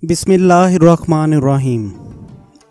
बिस्मिल्लाहिर्रहमानिर्रहीम।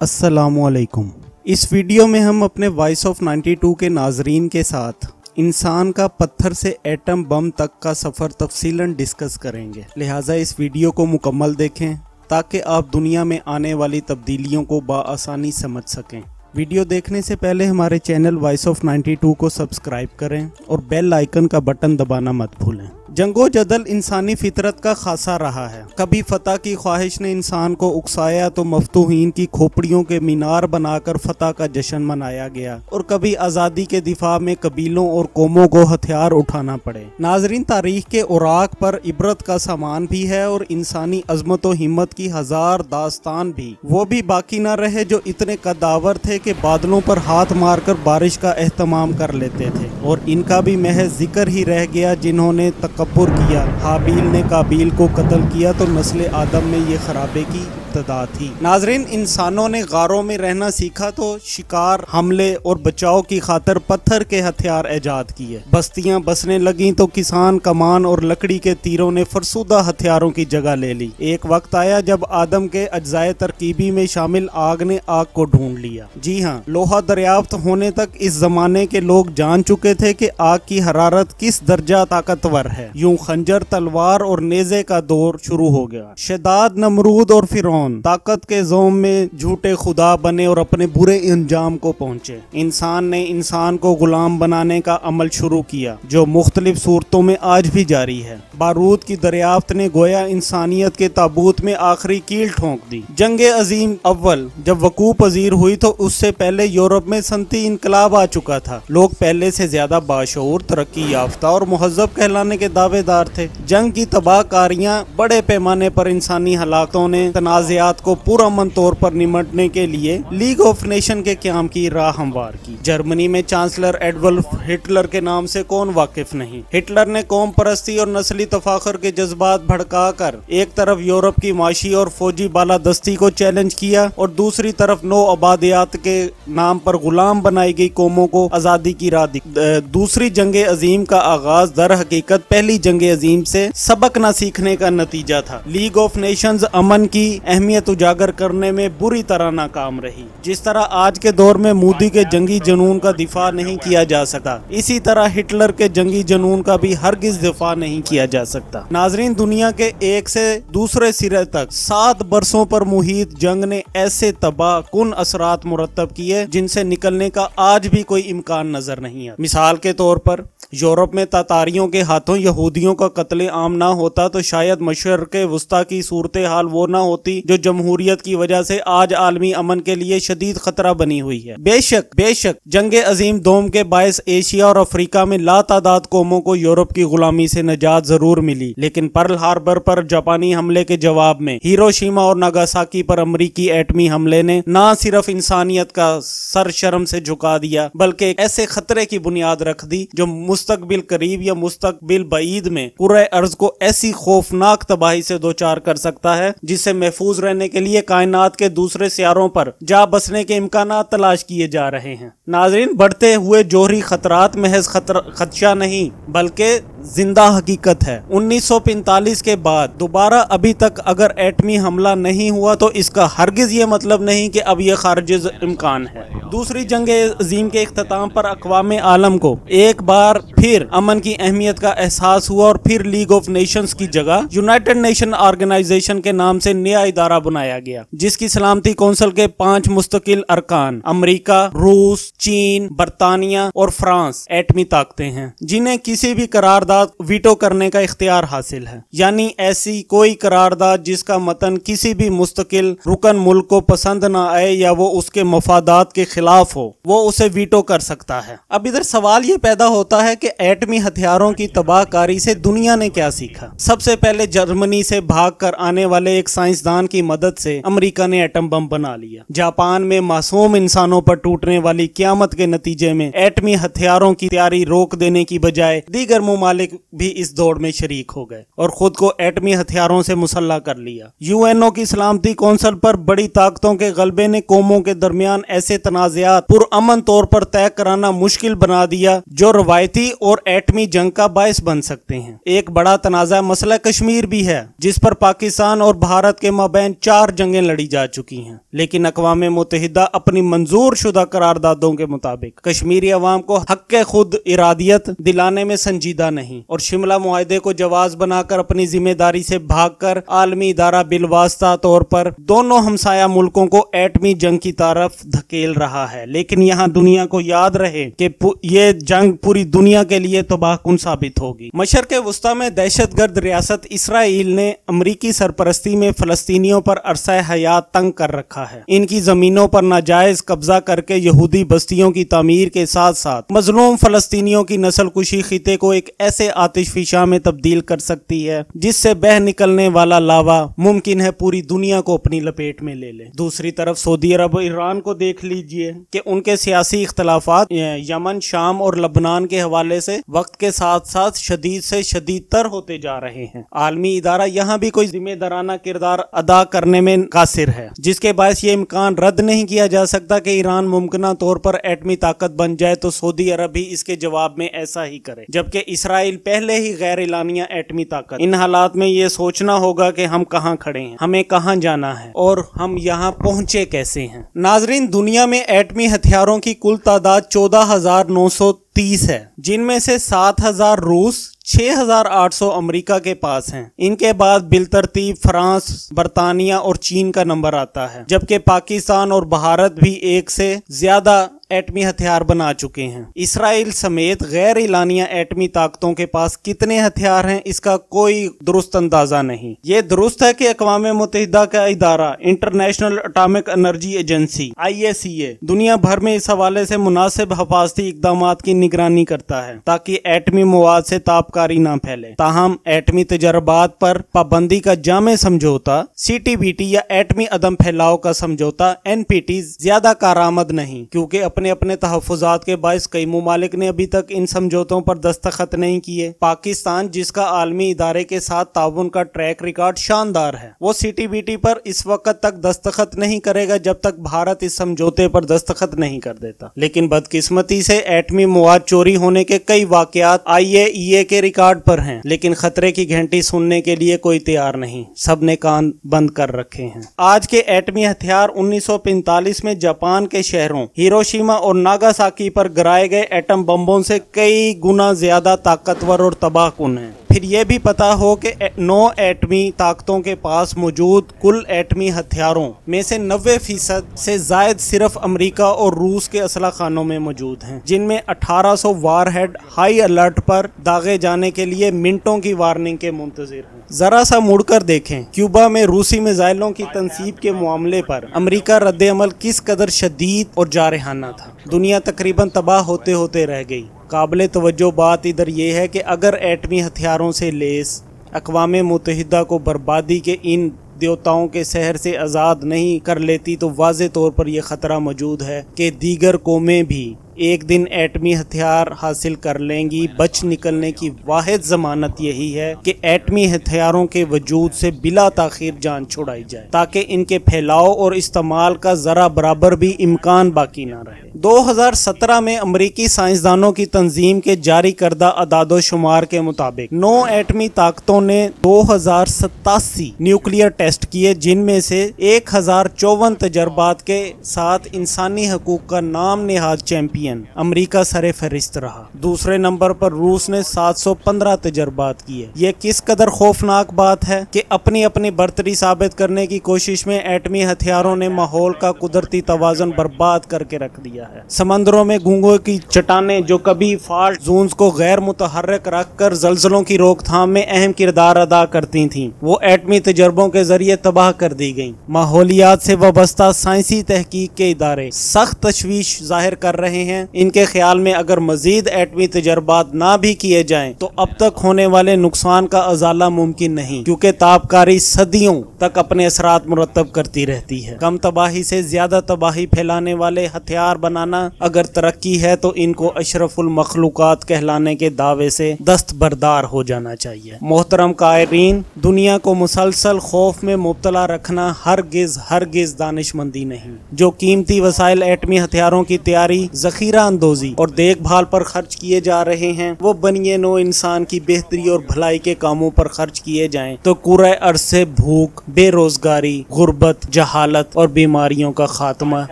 अस्सलामुअलैकुम। इस वीडियो में हम अपने वॉइस ऑफ 92 के नाजरीन के साथ इंसान का पत्थर से एटम बम तक का सफ़र तफसीलन डिस्कस करेंगे, लिहाजा इस वीडियो को मुकम्मल देखें ताकि आप दुनिया में आने वाली तब्दीलियों को बाआसानी समझ सकें। वीडियो देखने से पहले हमारे चैनल वॉइस ऑफ 92 को सब्सक्राइब करें और बेल आइकन का बटन दबाना मत भूलें। जंगो जदल इंसानी फितरत का खासा रहा है। कभी फतह की ख्वाहिश ने इंसान को उकसाया तो मफ्तूहीन की खोपड़ियों के मीनार बनाकर फतह का जश्न मनाया गया, और कभी आज़ादी के दिफा में कबीलों और कौमों को हथियार उठाना पड़े। नाजरीन, तारीख के औराक पर इबरत का सामान भी है और इंसानी अजमत व हिम्मत की हजार दास्तान भी। वो भी बाकी न रहे जो इतने कद्दावर थे कि बादलों पर हाथ मारकर बारिश का एहतमाम कर लेते थे, और इनका भी महज जिक्र ही रह गया जिन्होंने तकब्बुर किया। हाबील ने काबील को कत्ल किया तो नस्ल आदम में ये खराबे की इब्तदा थी। नाजरीन, इंसानों ने गारों में रहना सीखा तो शिकार, हमले और बचाव की खातर पत्थर के हथियार ईजाद किए। बस्तियां बसने लगीं तो किसान कमान और लकड़ी के तीरों ने फरसुदा हथियारों की जगह ले ली। एक वक्त आया जब आदम के अज्जाए तरकीबी में शामिल आग ने आग को ढूंढ लिया। जी हाँ, लोहा दरियाफ्त होने तक इस जमाने के लोग जान चुके थे कि आग की हरारत किस दर्जा ताकतवर है। यूं खंजर, तलवार और नेज़े का दौर शुरू हो गया। शदाद, नमरूद और फिरौन ताकत के ज़ोम में झूठे खुदा बने और अपने बुरे अंजाम को पहुंचे। इंसान ने इंसान को गुलाम बनाने का अमल शुरू किया जो मुख्तलिफ सूरतों में आज भी जारी है। बारूद की दरियाफ्त ने गोया इंसानियत के ताबूत में आखिरी कील ठोंक दी। जंगे अजीम अव्वल जब वकूअ पजीर हुई तो उससे पहले यूरोप में सनती इनकलाब आ चुका था। लोग पहले से ज्यादा बाशऊर, तरक्की याफ्ता और मुहज़्ज़ब कहलाने के दावेदार थे। जंग की तबाहकारियां बड़े पैमाने पर इंसानी हलाकतों ने तनाज़ को पुरअमन तौर पर निमटने के लिए लीग ऑफ नेशन के क़याम की राह हमवार की। जर्मनी में चांसलर एडोल्फ हिटलर के नाम से कौन वाकिफ नहीं। हिटलर ने कौम परस्ती और नस्ली तफाखर के जज्बात भड़काकर एक तरफ यूरोप की माशी और फौजी बालादस्ती को चैलेंज किया और दूसरी तरफ नो आबादियात के नाम पर गुलाम बनाई गई कौमों को आज़ादी की राह दिखाई। दूसरी जंगे अजीम का आगाज दर हकीकत पहली जंगे अजीम से सबक न सीखने का नतीजा था। लीग ऑफ नेशंस अमन की अहमियत उजागर करने में बुरी तरह नाकाम रही। जिस तरह आज के दौर में मोदी के जंगी जुनून का दिफा नहीं किया जा सकता, इसी तरह हिटलर के जंगी जुनून का भी हरगिज दिफा नहीं किया जा सकता। नाजरीन, दुनिया के एक से दूसरे सिरे तक 7 बरसों पर मुहित जंग ने ऐसे तबाह कुन असरात मुरतब किए जिनसे निकलने का आज भी कोई इम्कान नजर नहीं है। मिसाल के तौर पर यूरोप में तातारियों के हाथों यहूदियों का कत्ले आम ना होता तो शायद मशरिक़ वस्ता की सूरत हाल वो ना होती जो जमहूरियत की वजह से आज आलमी अमन के लिए शदीद खतरा बनी हुई है। बेशक जंगे अजीम दोम के बायस एशिया और अफ्रीका में लातादाद कौमों को यूरोप की गुलामी से निजात जरूर मिली, लेकिन पर्ल हार्बर पर जापानी हमले के जवाब में हिरोशिमा और नागासाकी पर अमरीकी एटमी हमले ने न सिर्फ इंसानियत का सर शर्म से झुका दिया बल्कि एक ऐसे खतरे की बुनियाद रख दी जो मुस्तकबिल करीब या मुस्तकबिल बईद में कुर्रे अर्ज को ऐसी खौफनाक तबाही से दोचार कर सकता है जिससे महफूज रहने के लिए कायनात के दूसरे सियारों पर जा बसने के इम्कानात तलाश किए जा रहे हैं। नाज़रीन, बढ़ते हुए जोहरी खतरात महज खदशा नहीं बल्कि जिंदा हकीकत है। 1945 के बाद दोबारा अभी तक अगर एटमी हमला नहीं हुआ तो इसका हरगिज ये मतलब नहीं कि अब यह खारिज इम्कान है। दूसरी जंगे अजीम के इख्तिताम पर अक़वाम आलम को एक बार फिर अमन की अहमियत का एहसास हुआ और फिर लीग ऑफ नेशंस की जगह यूनाइटेड नेशन ऑर्गेनाइजेशन के नाम से नया इदारा बनाया गया जिसकी सलामती कौंसिल के 5 मुस्तकिल अरकान अमेरिका, रूस, चीन, बरतानिया और फ्रांस एटमी ताकतें हैं जिन्हें किसी भी करारदाद वीटो करने का इख्तियार हासिल है। यानी ऐसी कोई करारदाद जिसका मतन किसी भी मुस्तकिल रुकन मुल्क को पसंद न आए या वो उसके मफादात के खिलाफ हो, वो उसे वीटो कर सकता है। अब इधर सवाल ये पैदा होता है कि एटमी हथियारों की तबाहकारी से दुनिया ने क्या सीखा। सबसे पहले जर्मनी से भागकर आने वाले एक साइंसदान की मदद से अमेरिका ने एटम बम बना लिया। जापान में मासूम इंसानों पर टूटने वाली क़यामत के नतीजे में एटमी हथियारों की तैयारी रोक देने की बजाय दीगर मुमालिक भी इस दौड़ में शरीक हो गए और खुद को एटमी हथियारों से मुसल्ला कर लिया। यूएनओ की सलामती कौंसिल पर बड़ी ताकतों के गलबे ने कौमों के दरमियान ऐसे तनाज़ तनाज़ात पुरअमन तौर पर तय कराना मुश्किल बना दिया, जो रवायती और एटमी जंग का बायस बन सकते हैं। एक बड़ा तनाज़ा मसला कश्मीर भी है, जिस पर पाकिस्तान और भारत के माबैन 4 जंगें लड़ी जा चुकी हैं, लेकिन अक़वाम मुत्तहिदा अपनी मंजूर शुदा करारदादों के मुताबिक कश्मीरी अवाम को हक़ खुद इरादियत दिलाने में संजीदा नहीं और शिमला मुआहदे को जवाज बनाकर अपनी जिम्मेदारी से भागकर आलमी इदारा बिलवास्ता तौर पर दोनों हमसाया मुल्कों को एटमी जंग की तरफ धकेल रहा है। लेकिन यहाँ दुनिया को याद रहे कि ये जंग पूरी दुनिया के लिए तबाहकुन साबित होगी। मशरक़ वुस्ता में दहशतगर्द रियासत इसराइल ने अमरीकी सरपरस्ती में फलस्तीनियों पर अरसा हयात तंग कर रखा है। इनकी जमीनों पर नाजायज कब्जा करके यहूदी बस्तियों की तामीर के साथ साथ मजलूम फलस्तीनियों की नस्ल कुशी खिते को एक ऐसे आतिशफिशा में तब्दील कर सकती है जिससे बह निकलने वाला लावा मुमकिन है पूरी दुनिया को अपनी लपेट में ले ले। दूसरी तरफ सऊदी अरब और ईरान को देख लीजिए कि उनके सियासी इख्तलाफात यमन, शाम और लबनान के हवाले से वक्त के साथ साथ शदीद से शदीद तर होते जा रहे हैं। आलमी इदारा यहाँ भी कोई जिम्मेदाराना किरदार अदा करने में कासिर है, जिसके बायस ये इम्कान रद्द नहीं किया जा सकता कि ईरान मुमकिन तौर पर एटमी ताकत बन जाए तो सऊदी अरब भी इसके जवाब में ऐसा ही करे, जबकि इसराइल पहले ही गैर एलानिया एटमी ताकत। इन हालात में ये सोचना होगा कि हम कहाँ खड़े हैं, हमें कहाँ जाना है और हम यहाँ पहुंचे कैसे हैं। नाजरीन, दुनिया में एटमी हथियारों की कुल तादाद 14,930 है, जिनमें से 7,000 रूस, 6,800 अमेरिका के पास हैं। इनके बाद बिलतरतीब फ्रांस, बरतानिया और चीन का नंबर आता है, जबकि पाकिस्तान और भारत भी एक से ज्यादा एटमी हथियार बना चुके हैं। इसराइल समेत गैर एलानिया एटमी ताकतों के पास कितने हथियार हैं, इसका कोई दुरुस्त अंदाजा नहीं। ये दुरुस्त है कि अक़वाम मुत्तहिदा का इदारा international atomic energy agency IAEA दुनिया भर में इस हवाले से मुनासिब हिफाजती इक़दामात की निगरानी करता है ताकि एटमी मवाद से ताबकारी ना फैले। ताहम एटमी तजर्बात पर पाबंदी का जामे समझौता CTBT या एटमी अदम फैलाव का समझौता NPT ज्यादा कारआमद नहीं, क्योंकि अपने तहफ़्फ़ुज़ात के बायस कई मुमालिक ने अभी तक इन समझौतों पर दस्तखत नहीं किए। पाकिस्तान, जिसका आलमी इदारे के साथ ताउन का ट्रैक रिकॉर्ड शानदार है, वो CTBT पर इस वक्त तक दस्तखत नहीं करेगा जब तक भारत इस समझौते पर दस्तखत नहीं कर देता। लेकिन बदकिस्मती से एटमी मवाद चोरी होने के कई वाक़यात IAEA के रिकॉर्ड पर हैं, लेकिन खतरे की घंटी सुनने के लिए कोई तैयार नहीं, सब ने कान बंद कर रखे हैं। आज के एटमी हथियार 1945 में जापान के शहरों हिरोशिमा और नागासाकी पर गिराए गए एटम बम्बों से कई गुना ज्यादा ताकतवर और तबाहकुन है। फिर यह भी पता हो कि 9 एटमी ताकतों के पास मौजूद कुल एटमी हथियारों में से 90% से जायद सिर्फ अमेरिका और रूस के असला खानों में मौजूद हैं, जिनमें 1800 वारहेड हाई अलर्ट पर दागे जाने के लिए मिनटों की वार्निंग के मुंतजिर हैं। जरा सा मुड़कर देखें, क्यूबा में रूसी मिसाइलों की तनसीब के मामले पर अमेरिका रद्द-ए-अमल किस कदर शदीद और जारहाना था। दुनिया तकरीबन तबाह होते होते रह गई। काबिल तवज्जो बात इधर यह है कि अगर एटमी हथियारों से लेस अक़वाम मुत्तहिदा को बर्बादी के इन देवताओं के शहर से आज़ाद नहीं कर लेती तो वाज़े तौर पर यह ख़तरा मौजूद है कि दीगर कौमें भी एक दिन एटमी हथियार हासिल कर लेंगी। बच निकलने की वाहिद जमानत यही है कि एटमी हथियारों के वजूद से बिला ताखीर जान छुड़ाई जाए, ताकि इनके फैलाव और इस्तेमाल का जरा बराबर भी इम्कान बाकी ना रहे। 2017 में अमरीकी साइंसदानों की तंजीम के जारी करदा अदादो शुमार के मुताबिक 9 एटमी ताकतों ने 2087 न्यूक्लियर टेस्ट किए, जिनमें से 1054 तजर्बात के साथ इंसानी हकूक का नाम नेहाद चैंपियन अमेरिका सरे फहरिस्त रहा। दूसरे नंबर पर रूस ने 715 तजर्बात किए। यह किस कदर खौफनाक बात है कि अपनी अपनी बर्तरी साबित करने की कोशिश में एटमी हथियारों ने माहौल का कुदरती तवाज़ुन बर्बाद करके रख दिया है। समंदरों में गूंगों की चट्टानें जो कभी फॉल्ट जोन्स को गैर मुतहर्रिक रखकर जल्जलों की रोकथाम में अहम किरदार अदा करती थीं, वो एटमी तजर्बों के जरिए तबाह कर दी गईं। माहौलियात से वाबस्ता साइंसी तहकीक के इदारे सख्त तशवीश जाहिर कर रहे हैं हैं। इनके ख्याल में अगर मजीद एटमी तजर्बात ना भी किए जाएं तो अब तक होने वाले नुकसान का अजाला मुमकिन नहीं, क्योंकि ताबकारी सदियों तक अपने असरात मुरतब करती रहती है। कम तबाही से ज्यादा तबाही फैलाने वाले हथियार बनाना अगर तरक्की है तो इनको अशरफुल मखलूकात कहलाने के दावे से दस्तबरदार हो जाना चाहिए। मोहतरम कायरीन, दुनिया को मुसलसल खौफ में मुब्तला रखना हरगिज दानिशमंदी नहीं। जो कीमती वसाइल एटमी हथियारों की तैयारी, जखीरा अंदोजी और देखभाल पर खर्च किए जा रहे हैं वो बनिए नो इंसान की बेहतरी और भलाई के कामों पर खर्च किए जाएं तो कुर्रे अर्ज़ से भूख, बेरोजगारी, गुर्बत, जहालत और बीमारियों का खात्मा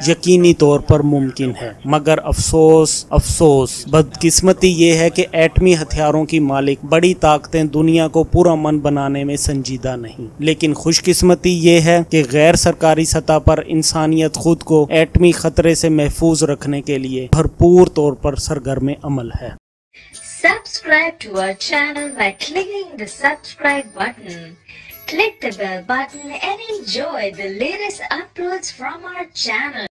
यकीनी तौर पर मुमकिन है। मगर अफसोस बदकिस्मती ये है कि एटमी हथियारों की मालिक बड़ी ताकतें दुनिया को पूरा मन बनाने में संजीदा नहीं। लेकिन खुशकिस्मती ये है कि गैर सरकारी सतह पर इंसानियत खुद को एटमी खतरे से महफूज रखने के लिए भरपूर तौर पर सरगर्म अमल है। Subscribe to our channel by clicking the subscribe button. Click the bell button and enjoy the latest uploads from our channel.